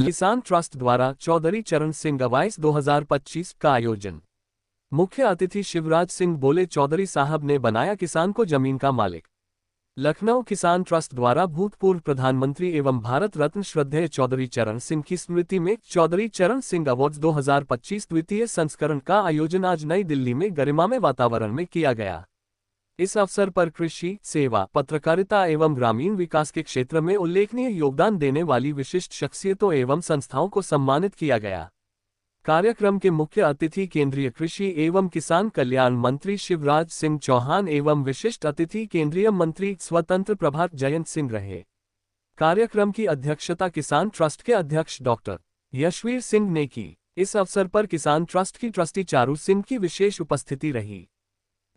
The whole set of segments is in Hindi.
किसान ट्रस्ट द्वारा चौधरी चरण सिंह अवाइस 2025 का आयोजन। मुख्य अतिथि शिवराज सिंह बोले, चौधरी साहब ने बनाया किसान को जमीन का मालिक। लखनऊ किसान ट्रस्ट द्वारा भूतपूर्व प्रधानमंत्री एवं भारत रत्न श्रद्धेय चौधरी चरण सिंह की स्मृति में चौधरी चरण सिंह अवार्ड्स 2025 द्वितीय संस्करण का आयोजन आज नई दिल्ली में गरिमामय वातावरण में किया गया। इस अवसर पर कृषि, सेवा, पत्रकारिता एवं ग्रामीण विकास के क्षेत्र में उल्लेखनीय योगदान देने वाली विशिष्ट शख्सियतों एवं संस्थाओं को सम्मानित किया गया। कार्यक्रम के मुख्य अतिथि केंद्रीय कृषि एवं किसान कल्याण मंत्री शिवराज सिंह चौहान एवं विशिष्ट अतिथि केंद्रीय मंत्री स्वतंत्र प्रभार जयंत सिंह रहे। कार्यक्रम की अध्यक्षता किसान ट्रस्ट के अध्यक्ष डॉक्टर यशवीर सिंह ने की। इस अवसर पर किसान ट्रस्ट की ट्रस्टी चारू सिंह की विशेष उपस्थिति रही।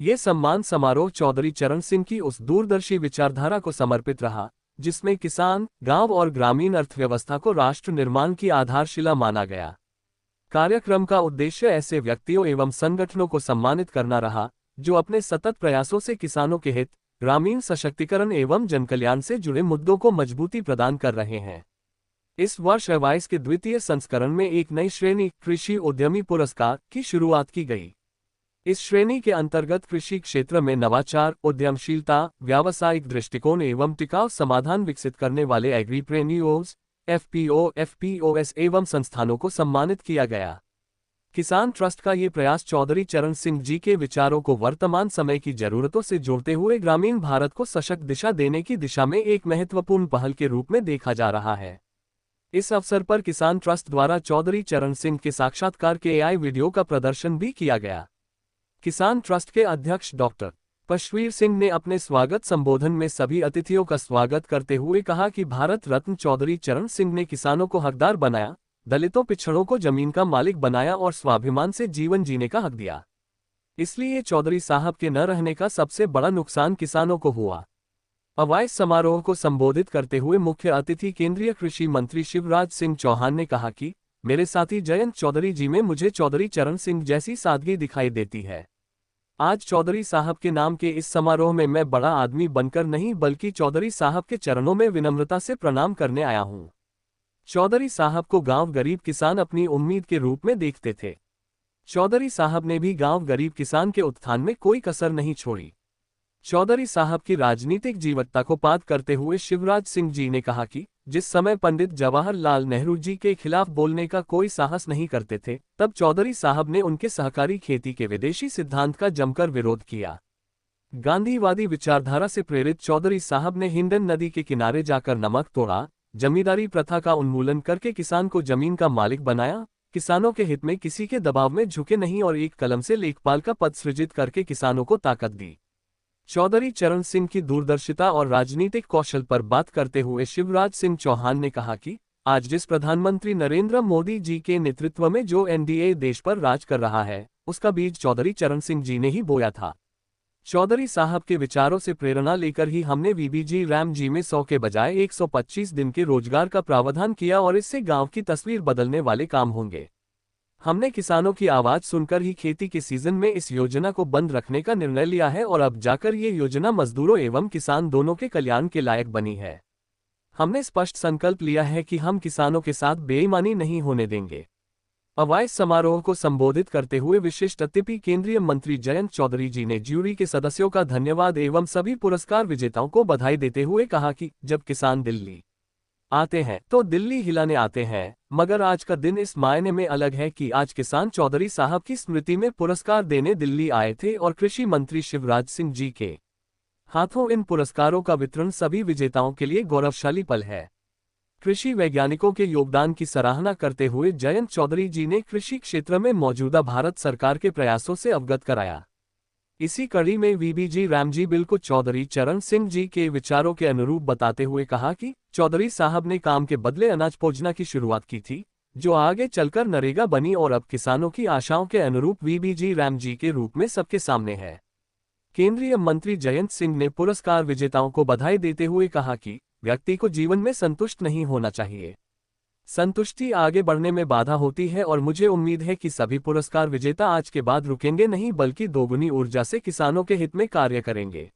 ये सम्मान समारोह चौधरी चरण सिंह की उस दूरदर्शी विचारधारा को समर्पित रहा, जिसमें किसान, गांव और ग्रामीण अर्थव्यवस्था को राष्ट्र निर्माण की आधारशिला माना गया। कार्यक्रम का उद्देश्य ऐसे व्यक्तियों एवं संगठनों को सम्मानित करना रहा, जो अपने सतत प्रयासों से किसानों के हित, ग्रामीण सशक्तिकरण एवं जनकल्याण से जुड़े मुद्दों को मजबूती प्रदान कर रहे हैं। इस वर्ष अवाइस के द्वितीय संस्करण में एक नई श्रेणी, कृषि उद्यमी पुरस्कार, की शुरुआत की गई। इस श्रेणी के अंतर्गत कृषि क्षेत्र में नवाचार, उद्यमशीलता, व्यावसायिक दृष्टिकोण एवं टिकाऊ समाधान विकसित करने वाले एग्रीप्रेन्योर्स, एफपीओ, एफपीओएस एवं संस्थानों को सम्मानित किया गया। किसान ट्रस्ट का ये प्रयास चौधरी चरण सिंह जी के विचारों को वर्तमान समय की जरूरतों से जोड़ते हुए ग्रामीण भारत को सशक्त दिशा देने की दिशा में एक महत्वपूर्ण पहल के रूप में देखा जा रहा है। इस अवसर पर किसान ट्रस्ट द्वारा चौधरी चरण सिंह के साक्षात्कार के एआई वीडियो का प्रदर्शन भी किया गया। किसान ट्रस्ट के अध्यक्ष डॉक्टर यशवीर सिंह ने अपने स्वागत संबोधन में सभी अतिथियों का स्वागत करते हुए कहा कि भारत रत्न चौधरी चरण सिंह ने किसानों को हकदार बनाया, दलितों पिछड़ों को जमीन का मालिक बनाया और स्वाभिमान से जीवन जीने का हक दिया। इसलिए चौधरी साहब के न रहने का सबसे बड़ा नुकसान किसानों को हुआ। अवाइस समारोह को संबोधित करते हुए मुख्य अतिथि केंद्रीय कृषि मंत्री शिवराज सिंह चौहान ने कहा कि मेरे साथी जयंत चौधरी जी में मुझे चौधरी चरण सिंह जैसी सादगी दिखाई देती है। आज चौधरी साहब के नाम के इस समारोह में मैं बड़ा आदमी बनकर नहीं, बल्कि चौधरी साहब के चरणों में विनम्रता से प्रणाम करने आया हूं। चौधरी साहब को गांव गरीब किसान अपनी उम्मीद के रूप में देखते थे। चौधरी साहब ने भी गांव गरीब किसान के उत्थान में कोई कसर नहीं छोड़ी। चौधरी साहब की राजनीतिक जीवटता को पात करते हुए शिवराज सिंह जी ने कहा कि जिस समय पंडित जवाहरलाल नेहरू जी के खिलाफ बोलने का कोई साहस नहीं करते थे, तब चौधरी साहब ने उनके सहकारी खेती के विदेशी सिद्धांत का जमकर विरोध किया। गांधीवादी विचारधारा से प्रेरित चौधरी साहब ने हिंडन नदी के किनारे जाकर नमक तोड़ा, जमींदारी प्रथा का उन्मूलन करके किसान को जमीन का मालिक बनाया, किसानों के हित में किसी के दबाव में झुके नहीं और एक कलम से लेखपाल का पद सृजित करके किसानों को ताकत दी। चौधरी चरण सिंह की दूरदर्शिता और राजनीतिक कौशल पर बात करते हुए शिवराज सिंह चौहान ने कहा कि आज जिस प्रधानमंत्री नरेंद्र मोदी जी के नेतृत्व में जो एनडीए देश पर राज कर रहा है, उसका बीज चौधरी चरण सिंह जी ने ही बोया था। चौधरी साहब के विचारों से प्रेरणा लेकर ही हमने वीबीजी राम जी में 100 के बजाय 125 दिन के रोजगार का प्रावधान किया और इससे गांव की तस्वीर बदलने वाले काम होंगे। हमने किसानों की आवाज सुनकर ही खेती के सीजन में इस योजना को बंद रखने का निर्णय लिया है और अब जाकर ये योजना मजदूरों एवं किसान दोनों के कल्याण के लायक बनी है। हमने स्पष्ट संकल्प लिया है कि हम किसानों के साथ बेईमानी नहीं होने देंगे। अवाइस समारोह को संबोधित करते हुए विशिष्ट अतिथि केंद्रीय मंत्री जयंत चौधरी जी ने ज्यूरी के सदस्यों का धन्यवाद एवं सभी पुरस्कार विजेताओं को बधाई देते हुए कहा कि जब किसान दिल्ली आते हैं तो दिल्ली हिलाने आते हैं, मगर आज का दिन इस मायने में अलग है कि आज किसान चौधरी साहब की स्मृति में पुरस्कार देने दिल्ली आए थे और कृषि मंत्री शिवराज सिंह जी के हाथों इन पुरस्कारों का वितरण सभी विजेताओं के लिए गौरवशाली पल है। कृषि वैज्ञानिकों के योगदान की सराहना करते हुए जयंत चौधरी जी ने कृषि क्षेत्र में मौजूदा भारत सरकार के प्रयासों से अवगत कराया। इसी कड़ी में वीबीजी रामजी बिल को चौधरी चरण सिंह जी के विचारों के अनुरूप बताते हुए कहा कि चौधरी साहब ने काम के बदले अनाज योजना की शुरुआत की थी, जो आगे चलकर नरेगा बनी और अब किसानों की आशाओं के अनुरूप वीबीजी रामजी के रूप में सबके सामने है। केंद्रीय मंत्री जयंत सिंह ने पुरस्कार विजेताओं को बधाई देते हुए कहा कि व्यक्ति को जीवन में संतुष्ट नहीं होना चाहिए। संतुष्टि आगे बढ़ने में बाधा होती है और मुझे उम्मीद है कि सभी पुरस्कार विजेता आज के बाद रुकेंगे नहीं, बल्कि दोगुनी ऊर्जा से किसानों के हित में कार्य करेंगे।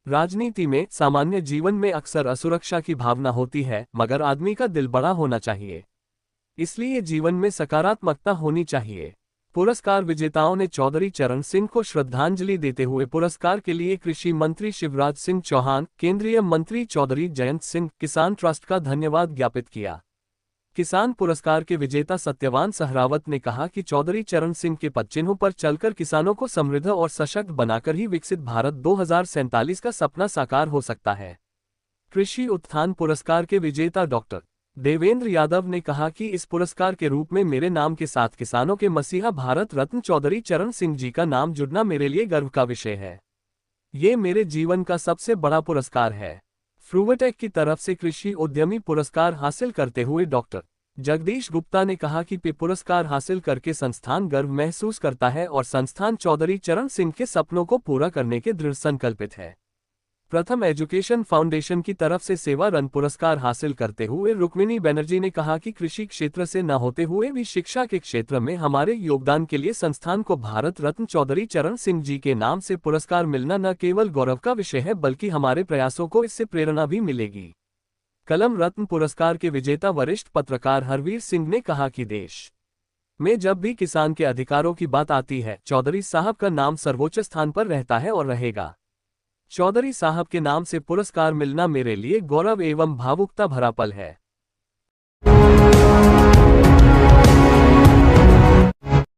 राजनीति में, सामान्य जीवन में अक्सर असुरक्षा की भावना होती है, मगर आदमी का दिल बड़ा होना चाहिए। इसलिए जीवन में सकारात्मकता होनी चाहिए। पुरस्कार विजेताओं ने चौधरी चरण सिंह को श्रद्धांजलि देते हुए पुरस्कार के लिए कृषि मंत्री शिवराज सिंह चौहान, केंद्रीय मंत्री चौधरी जयंत सिंह, किसान ट्रस्ट का धन्यवाद ज्ञापित किया। किसान पुरस्कार के विजेता सत्यवान सहरावत ने कहा कि चौधरी चरण सिंह के पदचिन्हों पर चलकर किसानों को समृद्ध और सशक्त बनाकर ही विकसित भारत 2047 का सपना साकार हो सकता है। कृषि उत्थान पुरस्कार के विजेता डॉक्टर देवेंद्र यादव ने कहा कि इस पुरस्कार के रूप में मेरे नाम के साथ किसानों के मसीहा भारत रत्न चौधरी चरण सिंह जी का नाम जुड़ना मेरे लिए गर्व का विषय है। ये मेरे जीवन का सबसे बड़ा पुरस्कार है। फ्रूवटेक की तरफ से कृषि उद्यमी पुरस्कार हासिल करते हुए डॉक्टर जगदीश गुप्ता ने कहा कि पुरस्कार हासिल करके संस्थान गर्व महसूस करता है और संस्थान चौधरी चरण सिंह के सपनों को पूरा करने के दृढ़ संकल्पित है। प्रथम एजुकेशन फाउंडेशन की तरफ से सेवा रन पुरस्कार हासिल करते हुए रुक्मिणी बनर्जी ने कहा कि कृषि क्षेत्र से न होते हुए भी शिक्षा के क्षेत्र में हमारे योगदान के लिए संस्थान को भारत रत्न चौधरी चरण सिंह जी के नाम से पुरस्कार मिलना न केवल गौरव का विषय है बल्कि हमारे प्रयासों को इससे प्रेरणा भी मिलेगी। कलम रत्न पुरस्कार के विजेता वरिष्ठ पत्रकार हरवीर सिंह ने कहा कि देश में जब भी किसान के अधिकारों की बात आती है, चौधरी साहब का नाम सर्वोच्च स्थान पर रहता है और रहेगा। चौधरी साहब के नाम से पुरस्कार मिलना मेरे लिए गौरव एवं भावुकता भरा पल है।